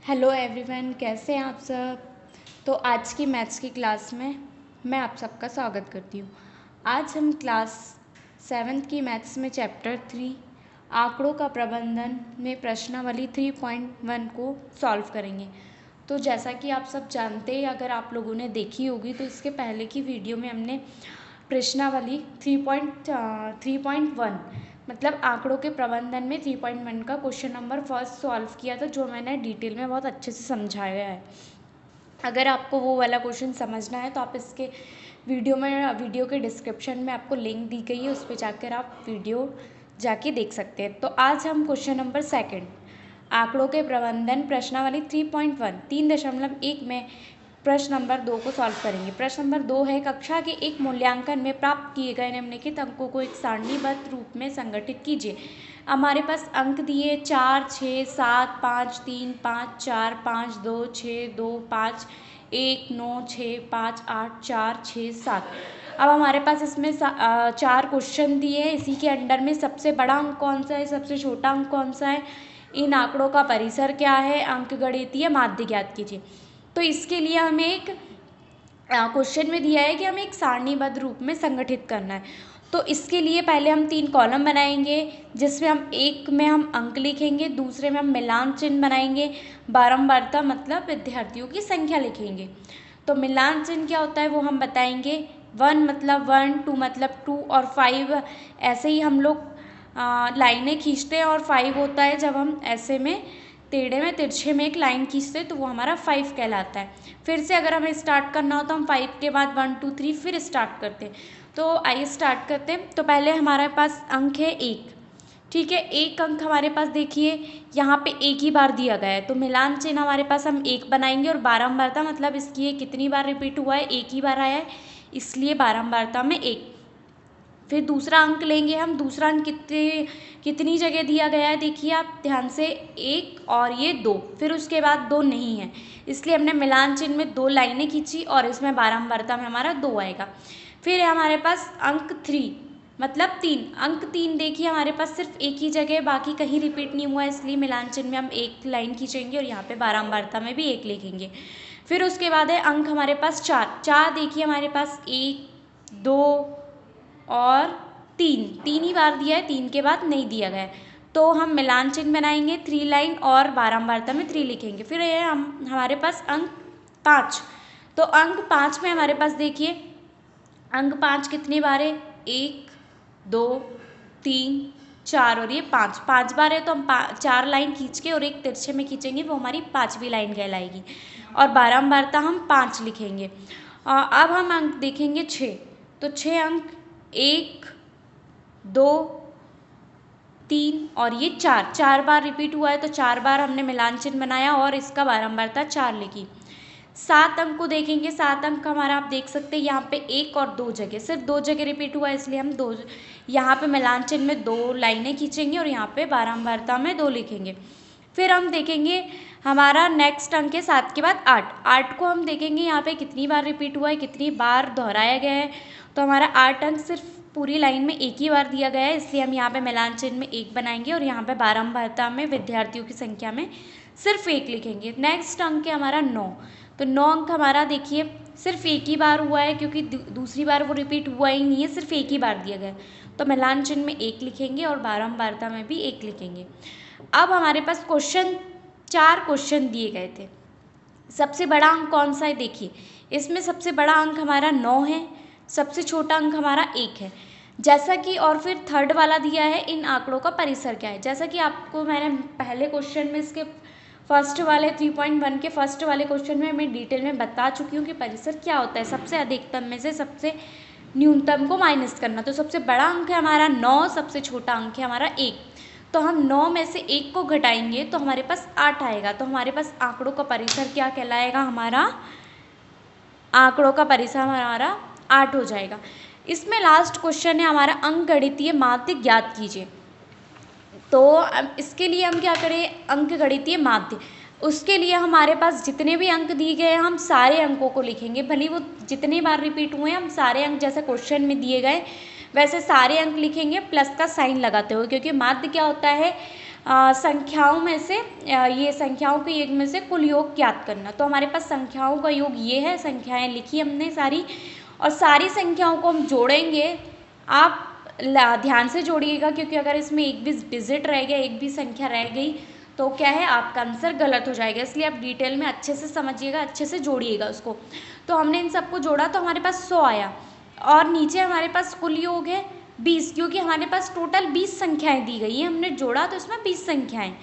Hello everyone, कैसे हैं आप सब। तो आज की मैथ्स की क्लास में मैं आप सबका स्वागत करती हूँ। आज हम क्लास 7th की मैथ्स में चैप्टर 3 आंकड़ों का प्रबंधन में प्रश्नावली 3.1 को सॉल्व करेंगे। तो जैसा कि आप सब जानते हैं, अगर आप लोगों ने देखी होगी तो इसके पहले की वीडियो में हमने प्रश्नावली 3.1 मतलब आंकड़ों के प्रबंधन में 3.1 का क्वेश्चन नंबर फर्स्ट सॉल्व किया था, जो मैंने डिटेल में बहुत अच्छे से समझाया है। अगर आपको वो वाला क्वेश्चन समझना है तो आप इसके वीडियो के डिस्क्रिप्शन में आपको लिंक दी गई है, उस पर जाकर आप वीडियो जाके देख सकते हैं। तो आज हम क्वेश्चन नंबर सेकंड आंकड़ों के प्रबंधन प्रश्नावली 3.1 3.1 में प्रश्न नंबर 2 को सॉल्व करेंगे। प्रश्न नंबर 2 है, कक्षा के एक मूल्यांकन में प्राप्त किए गए निम्नलिखित अंकों को एक सारणीबद्ध रूप में संगठित कीजिए। हमारे पास अंक दिए 4, 6, 7, 5, 3, 5, 4, 5, 2, 6, 2, 5, 1, 9, 6, 5, 8, 4, 6, 7। अब हमारे पास इसमें 4 क्वेश्चन दिए हैं। इसी के अंडर में सबसे बड़ा अंक कौन सा है, सबसे छोटा अंक कौन सा है, इन आंकड़ों का परिसर क्या है, अंकगणितीय माध्य ज्ञात कीजिए। तो इसके लिए हमें एक क्वेश्चन में दिया है कि हमें एक सारणीबद्ध रूप में संगठित करना है। तो इसके लिए पहले हम 3 कॉलम बनाएंगे, जिसमें हम एक में हम अंक लिखेंगे, दूसरे में हम मिलान चिन्ह बनाएंगे, बारंबारता मतलब विद्यार्थियों की संख्या लिखेंगे। तो मिलान चिन्ह क्या होता है वो हम बताएंगे। 1 मतलब 1, 2 मतलब 2 और 5 ऐसे ही हम लोग लाइनें खींचते हैं। और 5 होता है जब हम ऐसे में टेढ़े में तिरछे में एक लाइन खींचते हैं, तो वो हमारा 5 कहलाता है। फिर से अगर हमें स्टार्ट करना हो तो हम 5 के बाद 1, 2, 3 फिर स्टार्ट करते हैं। तो आइए स्टार्ट करते हैं। तो पहले हमारे पास अंक है 1, ठीक है। एक अंक हमारे पास देखिए यहाँ पे एक ही बार दिया गया है, तो मिलान चिन्ह हमारे पास हम 1 बनाएंगे। और बारंबारता मतलब इसकी ये कितनी बार रिपीट हुआ है, एक ही बार आया है, इसलिए बारंबारता में 1। फिर दूसरा अंक लेंगे हम। दूसरा अंक कितनी जगह दिया गया है, देखिए आप ध्यान से, 1 और ये 2, फिर उसके बाद 2 नहीं है, इसलिए हमने मिलान चिन्ह में 2 लाइनें खींची और इसमें बारंबारता में हमारा 2 आएगा। फिर है हमारे पास अंक 3 मतलब 3। अंक 3 देखिए हमारे पास सिर्फ एक ही जगह, बाकी कहीं रिपीट नहीं हुआ है, इसलिए मिलान चिन्ह में हम 1 लाइन खींचेंगे और यहाँ पे बारंबारता में भी 1 लिखेंगे। फिर उसके बाद है अंक हमारे पास 4 देखिए हमारे पास 1, 2 और 3 ही बार दिया है, 3 के बाद नहीं दिया गया है। तो हम मिलान चिन्ह बनाएंगे, 3 लाइन और बारंबारता में 3 लिखेंगे। फिर ये हमारे पास अंक 5। तो अंक 5 में हमारे पास देखिए अंक 5 कितनी बार है, 1, 2, 3, 4 और ये 5 बार है। तो हम 4 लाइन खींच के और एक तिरछे में खींचेंगे, वो हमारी 5वीं लाइन कहलाएगी। और बारंबारता हम 5 लिखेंगे। अब हम अंक देखेंगे 6। तो 6 अंक 1, 2, 3 और ये 4 बार रिपीट हुआ है, तो 4 बार हमने मिलान चिन्ह बनाया और इसका बारंबारता 4 लिखी। 7 अंक को देखेंगे। 7 अंक हमारा आप देख सकते हैं यहाँ पे 1 और 2 जगह, सिर्फ 2 जगह रिपीट हुआ है, इसलिए हम 2 यहाँ पे मिलान चिन्ह में 2 लाइनें खींचेंगे और यहाँ पे बारंबारता में 2 लिखेंगे। फिर हम देखेंगे हमारा नेक्स्ट अंक है 7 के बाद 8 को हम देखेंगे यहाँ पे कितनी बार रिपीट हुआ है, कितनी बार दोहराया गया है। तो हमारा 8 अंक सिर्फ पूरी लाइन में एक ही बार दिया गया है, इसलिए हम यहाँ पे मिलान चिन्ह में 1 बनाएंगे और यहाँ पे बारंबारता में विद्यार्थियों की संख्या में सिर्फ 1 लिखेंगे। नेक्स्ट अंक है हमारा 9। तो 9 अंक हमारा देखिए सिर्फ एक ही बार हुआ है, क्योंकि दूसरी बार वो रिपीट हुआ ही नहीं है, सिर्फ एक ही बार दिया गया है। तो मिलान चिन्ह में 1 लिखेंगे और बारंबारता में भी 1 लिखेंगे। अब हमारे पास 4 क्वेश्चन दिए गए थे। सबसे बड़ा अंक कौन सा है, देखिए इसमें सबसे बड़ा अंक हमारा 9 है, सबसे छोटा अंक हमारा 1 है। जैसा कि और फिर थर्ड वाला दिया है, इन आंकड़ों का परिसर क्या है। जैसा कि आपको मैंने पहले क्वेश्चन में इसके फर्स्ट वाले 3.1 के फर्स्ट वाले क्वेश्चन में मैं डिटेल में बता चुकी हूँ कि परिसर क्या होता है, सबसे अधिकतम में से सबसे न्यूनतम को माइनस करना। तो सबसे बड़ा अंक है हमारा 9, सबसे छोटा अंक है हमारा 1। तो हम 9 में से 1 को घटाएंगे तो हमारे पास 8 आएगा। तो हमारे पास आंकड़ों का परिसर क्या कहलाएगा, हमारा आंकड़ों का परिसर हमारा 8 हो जाएगा। इसमें लास्ट क्वेश्चन है हमारा अंकगणितीय माध्य ज्ञात कीजिए। तो इसके लिए हम क्या करें, अंकगणितीय माध्य, उसके लिए हमारे पास जितने भी अंक दिए गए हैं हम सारे अंकों को लिखेंगे, भले वो जितनी बार रिपीट हुए हम सारे अंक जैसे क्वेश्चन में दिए गए वैसे सारे अंक लिखेंगे प्लस का साइन लगाते हुए, क्योंकि माध्य क्या होता है, संख्याओं में से ये संख्याओं के योग में से कुल योग ज्ञात करना। तो हमारे पास संख्याओं का योग ये है, संख्याएं लिखी हमने सारी, और सारी संख्याओं को हम जोड़ेंगे। आप ध्यान से जोड़िएगा, क्योंकि अगर इसमें एक भी डिजिट रह गया, एक भी संख्या रह गई तो क्या है, आपका आंसर गलत हो जाएगा। इसलिए आप डिटेल में अच्छे से समझिएगा, अच्छे से जोड़िएगा उसको। तो हमने इन सबको जोड़ा तो हमारे पास 100 आया, और नीचे हमारे पास कुल योग है 20, क्योंकि हमारे पास टोटल 20 संख्याएं दी गई है। हमने जोड़ा तो इसमें 20 संख्याएं,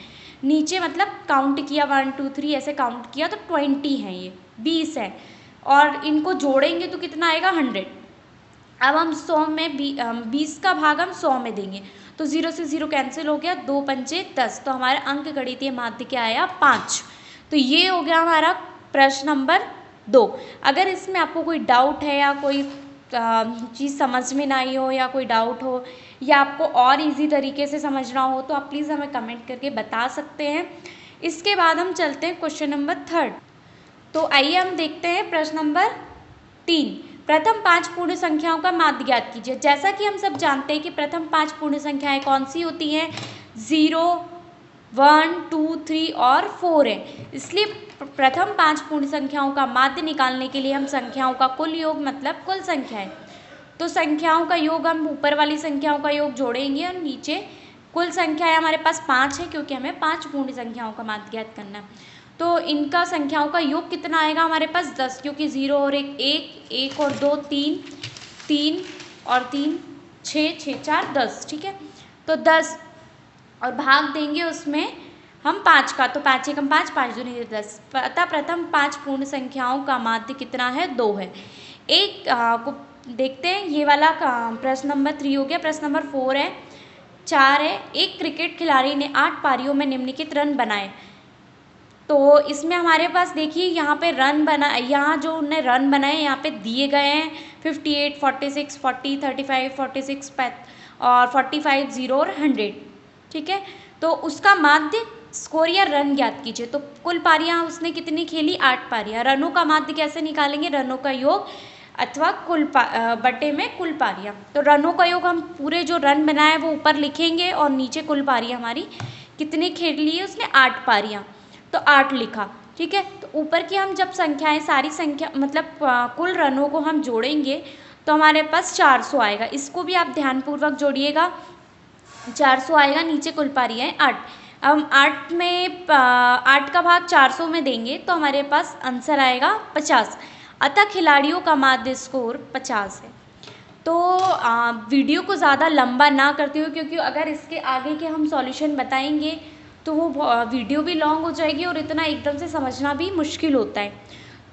नीचे मतलब काउंट किया 1 2 3 ऐसे काउंट किया तो 20 है, ये 20 है, और इनको जोड़ेंगे तो कितना आएगा 100। अब हम 100 में 20 का भाग हम 100 में देंगे तो 0 से 0 कैंसिल हो गया, 2 पंचे 10, तो हमारा अंक गणितीय माध्य क्या आया 5। तो ये हो गया हमारा प्रश्न नंबर 2। अगर इसमें आपको कोई डाउट है या कोई चीज़ समझ में ना आई हो या कोई डाउट हो या आपको और इजी तरीके से समझना हो तो आप प्लीज़ हमें कमेंट करके बता सकते हैं। इसके बाद हम चलते हैं क्वेश्चन नंबर 3। तो आइए हम देखते हैं प्रश्न नंबर 3। प्रथम 5 पूर्ण संख्याओं का माध्य ज्ञात कीजिए। जैसा कि हम सब जानते हैं कि प्रथम 5 पूर्ण संख्याएं कौन सी होती हैं, 0 1 2 3 और 4 है। इसलिए प्रथम 5 पूर्ण संख्याओं का माध्य निकालने के लिए हम संख्याओं का कुल योग मतलब कुल संख्याएं, तो संख्याओं का योग हम ऊपर वाली संख्याओं का योग जोड़ेंगे और नीचे कुल संख्याएं हमारे पास 5 है, क्योंकि हमें 5 पूर्ण संख्याओं का माध्य ज्ञात करना है। तो इनका संख्याओं का योग कितना आएगा हमारे पास 10, क्योंकि 0 और 1 1, 1 और 2 3, 3 और 3 6, 6 4 10, ठीक है। तो 10 और भाग देंगे उसमें हम 5 का, तो 5 एकम 5, 5 दूनी 10। अतः प्रथम 5 पूर्ण संख्याओं का माध्य कितना है 2 है। एक को देखते हैं, ये वाला प्रश्न नंबर 3 हो गया। प्रश्न नंबर 4 है, 4 है, एक क्रिकेट खिलाड़ी ने 8 पारियों में निम्नलिखित रन बनाए। तो इसमें हमारे पास देखिए यहाँ पे रन बना, यहाँ जो उन्हें रन बनाए यहाँ पे दिए गए हैं 58 46 40 35 46 और 45 0 और 100, ठीक है। तो उसका माध्य स्कोर या रन ज्ञात कीजिए। तो कुल पारियाँ उसने कितनी खेली 8 पारियाँ। रनों का माध्य कैसे निकालेंगे, रनों का योग अथवा कुल बटे में कुल पारियाँ। तो रनों का योग हम पूरे जो रन बनाए वो ऊपर लिखेंगे और नीचे कुल पारियाँ हमारी कितनी खेल ली है उसने 8 पारियाँ, तो 8 लिखा, ठीक है। तो ऊपर की हम जब संख्याएं सारी संख्या मतलब कुल रनों को हम जोड़ेंगे तो हमारे पास 400 आएगा। इसको भी आप ध्यानपूर्वक जोड़िएगा, 400 आएगा, नीचे कुल पारियाँ हैं 8। अब हम 8 में 8 का भाग 400 में देंगे तो हमारे पास आंसर आएगा 50। अतः खिलाड़ियों का माध्य स्कोर 50 है। तो वीडियो को ज़्यादा लंबा ना करते हुए, क्योंकि अगर इसके आगे के हम सॉल्यूशन बताएंगे तो वो वीडियो भी लॉन्ग हो जाएगी और इतना एकदम से समझना भी मुश्किल होता है।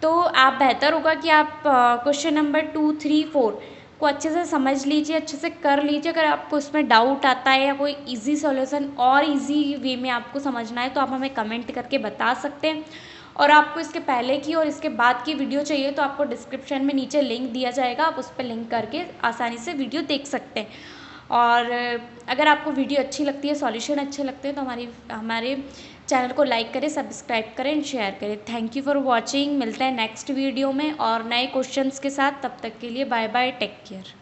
तो आप बेहतर होगा कि आप क्वेश्चन नंबर 2 3 4 को अच्छे से समझ लीजिए, अच्छे से कर लीजिए। अगर आपको उसमें डाउट आता है या कोई इजी सॉल्यूशन और इजी वे में आपको समझना है तो आप हमें कमेंट करके बता सकते हैं। और आपको इसके पहले की और इसके बाद की वीडियो चाहिए तो आपको डिस्क्रिप्शन में नीचे लिंक दिया जाएगा, आप उस पर लिंक करके आसानी से वीडियो देख सकते हैं। और अगर आपको वीडियो अच्छी लगती है, सॉल्यूशन अच्छे लगते हैं तो हमारे चैनल को लाइक करें, सब्सक्राइब करें एंड शेयर करें। Thank you for watching. मिलते हैं नेक्स्ट वीडियो में और नए क्वेश्चंस के साथ। तब तक के लिए बाय बाय, टेक केयर।